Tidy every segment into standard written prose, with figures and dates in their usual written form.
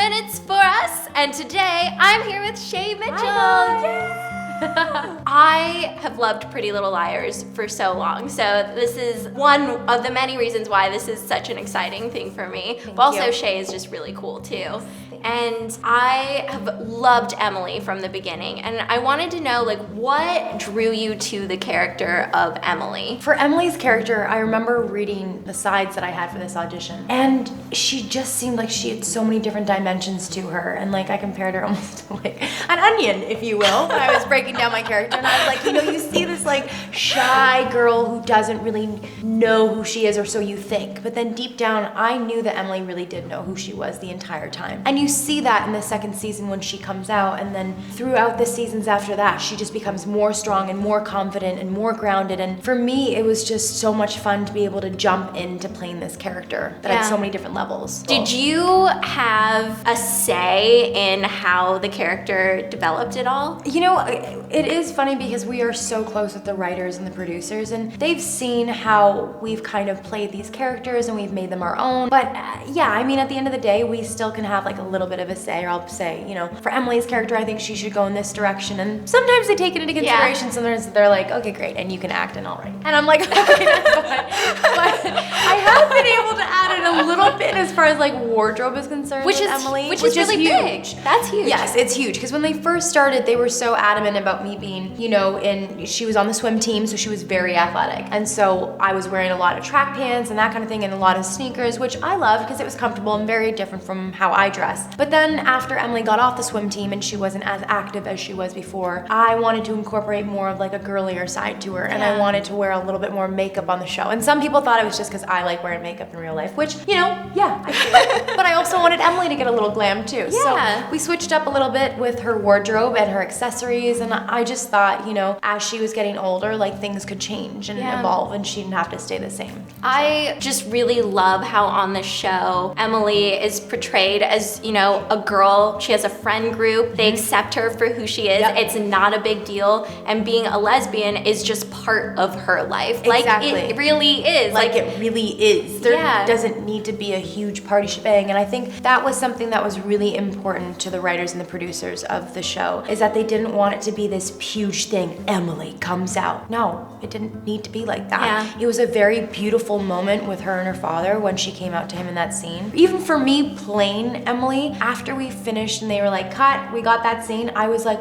minutes for us, and today I'm here with Shay Mitchell. I have loved Pretty Little Liars for so long, so this is one of the many reasons why this is such an exciting thing for me. But also Shay is just really cool too. And I have loved Emily from the beginning, and I wanted to know, like, what drew you to the character of Emily? For Emily's character, I remember reading the sides that I had for this audition, and she just seemed like she had so many different dimensions to her, and like I compared her almost to like an onion, if you will, when I was breaking down my character, and I was like, you know, you see this like shy girl who doesn't really know who she is, or so you think, but then deep down, I knew that Emily really did know who she was the entire time. And you see that in the second season when she comes out, and then throughout the seasons after that, she just becomes more strong and more confident and more grounded. And for me, it was just so much fun to be able to jump into playing this character that had so many different levels. Did you have a say in how the character developed at all? You know, it is funny because we are so close with the writers and the producers, and they've seen how we've kind of played these characters and we've made them our own. But yeah, I mean, at the end of the day, we still can have like a little bit of a say, or I'll say, you know, for Emily's character, I think she should go in this direction. And sometimes they take it into consideration. Sometimes they're like, okay, great, and you can act and all right. And I'm like, okay, that's fine. But I have been able to add in a little bit as far as like wardrobe is concerned with Emily. Which is really huge. Big. That's huge. Yes, it's huge. Because when they first started, they were so adamant about me being, you know, she was on the swim team, so she was very athletic. And so I was wearing a lot of track pants and that kind of thing, and a lot of sneakers, which I love because it was comfortable and very different from how I dress. But then after Emily got off the swim team and she wasn't as active as she was before, I wanted to incorporate more of like a girlier side to her, and I wanted to wear a little bit more makeup on the show. And some people thought it was just because I like wearing makeup in real life, which, you know, yeah, I do. But I also wanted Emily to get a little glam too. So we switched up a little bit with her wardrobe and her accessories, and I just thought, you know, as she was getting older, like things could change and evolve, and she didn't have to stay the same. I just really love how on the show, Emily is portrayed as, you know, a girl. She has a friend group. They accept her for who she is. It's not a big deal. And being a lesbian is just part of her life. Exactly. Like, it really is. Like it really is. There doesn't need to be a huge party shebang. And I think that was something that was really important to the writers and the producers of the show, is that they didn't want it to be this huge thing. Emily comes out. No, it didn't need to be like that. Yeah. It was a very beautiful moment with her and her father when she came out to him in that scene. Even for me playing Emily, after we finished and they were like, cut, we got that scene, I was like,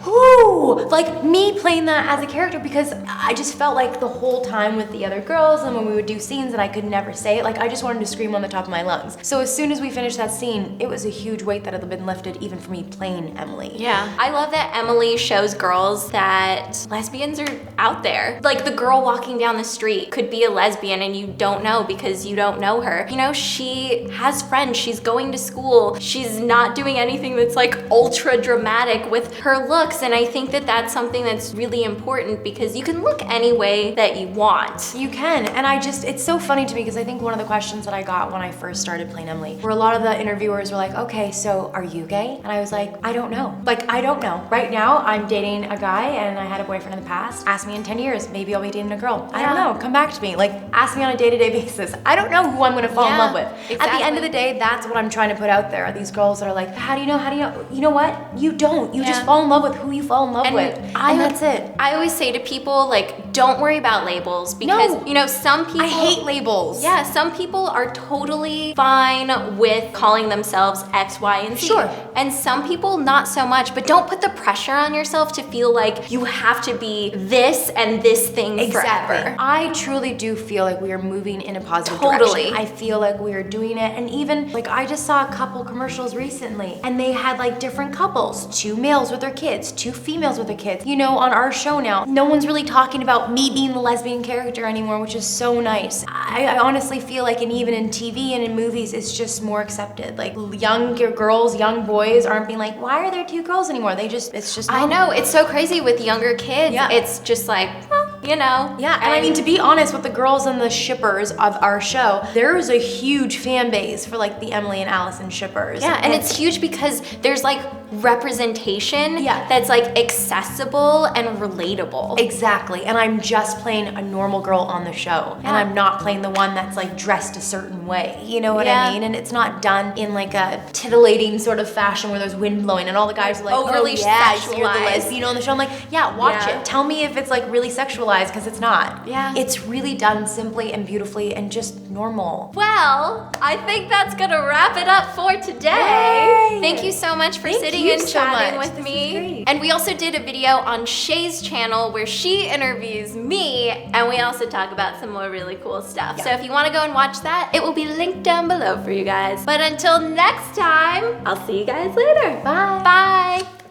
ooh, like me playing that as a character, because I just felt like the whole time with the other girls and when we would do scenes and I could never say it, like I just wanted to scream on the top of my lungs. So as soon as we finished that scene, it was a huge weight that had been lifted even for me playing Emily. Yeah. I love that Emily shows girls that lesbians are out there. Like the girl walking down the street could be a lesbian and you don't know because you don't know her. You know, she has friends, she's going to school, she's not doing anything that's like ultra dramatic with her looks. And I think that that's something that's really important, because you can look any way that you want. You can, and it's so funny to me because I think one of the questions that I got when I first started playing Emily were a lot of the interviewers were like, okay, so are you gay? And I was like, I don't know. Like, I don't know. Right now, I'm dating a guy and I had a boyfriend in the past. Ask me in 10 years, maybe I'll be dating a girl. I don't know. Come back to me. Like, ask me on a day-to-day basis. I don't know who I'm gonna fall in love with. Exactly. At the end of the day, that's what I'm trying to put out there, are these girls that are like, how do you know? How do you know? You know what? You don't. You just fall in love with who you fall in love with. And that's it. I always say to people, like, don't worry about labels, because, you know, some people... I hate labels. Yeah, some people are totally fine with calling themselves X, Y, and Z. Sure. And some people not so much, but don't put the pressure on yourself to feel like you have to be this and this thing forever. I truly do feel like we are moving in a positive direction. I feel like we are doing it, and even, like, I just saw a couple commercials recently, and they had, like, different couples. 2 males with their kids, 2 females with their kids. You know, on our show now, no one's really talking about me being the lesbian character anymore, which is so nice. I honestly feel like, and even in TV and in movies, it's just more accepted. Like, young girls, young boys aren't being like, why are there 2 girls anymore? It's just normal. I know, it's so crazy with younger kids. It's just like, well, you know. Yeah, and I mean, to be honest, with the girls and the shippers of our show, there is a huge fan base for like the Emily and Allison shippers. Yeah, and it's huge because there's like representation Yeah. that's like accessible and relatable. Exactly, and I'm just playing a normal girl on the show, and I'm not playing the one that's like dressed a certain way, you know what Yeah. I mean? And it's not done in like a titillating sort of fashion where there's wind blowing and all the guys are like, Overly oh yeah, you're the sexualized. lesbian on the show. I'm like, yeah, watch Yeah. it. Tell me if it's like really sexualized, because it's not. Yeah. It's really done simply and beautifully and just normal. Well, I think that's gonna wrap it up for today. Yay! Thank you so much for Thank sitting you and so chatting much. with This me. is great. And we also did a video on Shay's channel where she interviews me, and we also talk about some more really cool stuff. So if you wanna go and watch that, it will be linked down below for you guys. But until next time, I'll see you guys later. Bye. Bye.